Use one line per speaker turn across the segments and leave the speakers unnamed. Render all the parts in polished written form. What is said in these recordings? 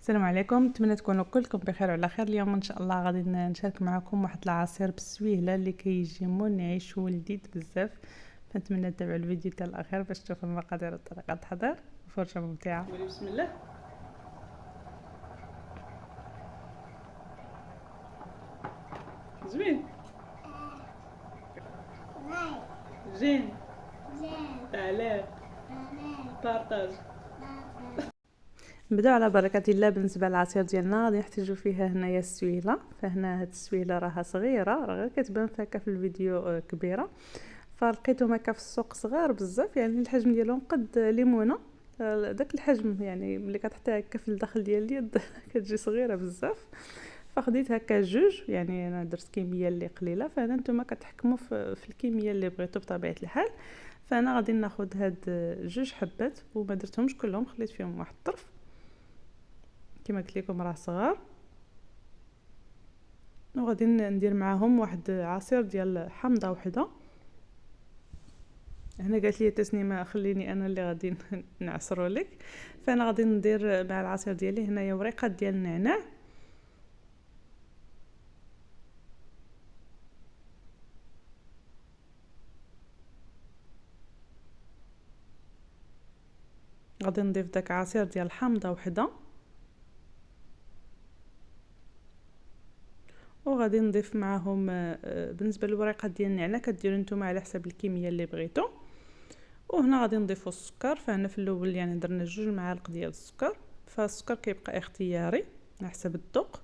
السلام عليكم، نتمنى تكونوا كلكم بخير وعلى خير. اليوم ان شاء الله غادي نشارك معكم واحد العصير بالسويله اللي كيجي منعش ولذيذ بزاف. فنتمنى تتابعوا الفيديو حتى الاخير باش تشوفوا المقادير وطريقه التحضير. فرجه ممتعه. بسم الله. زوين زين تعالى بارطاج. نبداو على بركه الله. بالنسبه للعصير ديالنا غادي نحتاجو فيها هنايا السويله. فهنا هاد السويله راها صغيره، راه غير كتبان هكا في الفيديو كبيره، فلقيتهم هكا في السوق صغار بزاف، يعني الحجم ديالهم قد ليمونه، داك الحجم يعني ملي كتحطيها هكا في الداخل ديال اليد كتجي صغيره بزاف. فخديت هكا جوج، يعني انا درت كميه اللي قليله، فانا نتوما كتحكموا في الكميه اللي بغيتو بطبيعه الحال. فانا غادي ناخذ هاد جوج حبات وما درتهمش كلهم، خليت فيهم واحد الطرف كما قلت لكم راه صغار. وغادي ندير معاهم واحد عصير ديال حامضه وحده. هنا قالت لي تسنيمه خليني انا اللي غادي نعصروا لك. فانا غادي ندير مع العصير ديالي هنايا وريقات ديال النعناع، غادي نضيف داك عصير ديال الحامضه وحده، وغادي نضيف معاهم بالنسبه للوريقات ديال النعناع كديروا نتوما على حسب الكميه اللي بغيتو. وهنا غادي نضيفوا السكر. فهنا في الاول يعني درنا 2 معالق ديال السكر، فالسكر كيبقى اختياري على حسب الذوق.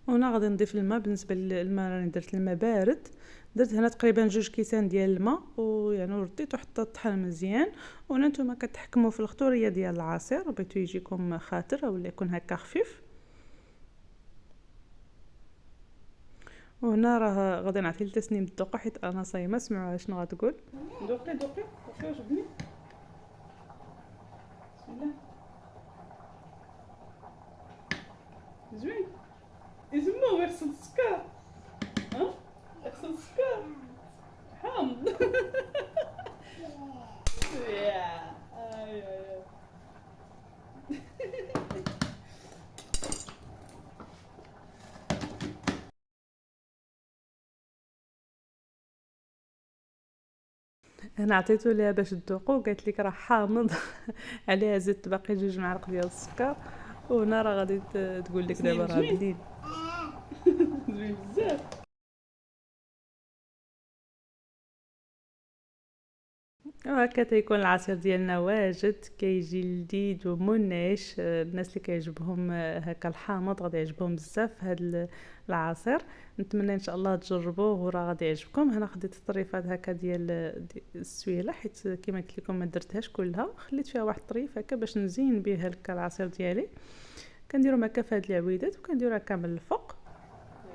وهنا غادي نضيف الماء. بالنسبه للماء راني درت الماء بارد، درت هنا تقريبا 2 كيسان ديال الماء، ويعني رديته حتى طحن مزيان. وهنا نتوما كتحكموا في الخطوريه ديال العصير، بغيتو يجيكم خاطر ولا يكون هكا خفيف. وهنا راه غادي نعطي لتسنيم الذوق حيت انا صايمه. سمعوا شنو غتقول. دوقي دوقي دوقي عجبني. بسم الله. زوين. يسموه يخصل السكر. ها يخصل السكر حامض. يا اي اي. انا عطيته ليها باش تذوقوا، قالت لك راه حامض. عليها زدت باقي 2 معالق ديال السكر. وهنا راه غادي تقول لك دابا راه بنين. زوين بزاف. وهكا تيكون العصير ديالنا واجد، كيجي لذيذ ومنعش. الناس اللي كيعجبهم هكا الحامض غادي يعجبهم بزاف هذا العصير. نتمنى ان شاء الله تجربوه وراه غادي يعجبكم. هنا خديت الطريفات هكا ديال السويله، حيت كما قلت لكم ما درتهاش كلها، خليت فيها واحد الطريف هكا باش نزين به هكا العصير ديالي. كنديروا هكا في هاد العويدات وكنديروا هكا من الفوق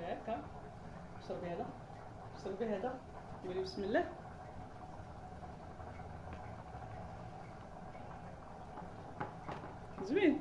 هكا. شربي هذا، شربي هذا، قولي بسم الله. زوين.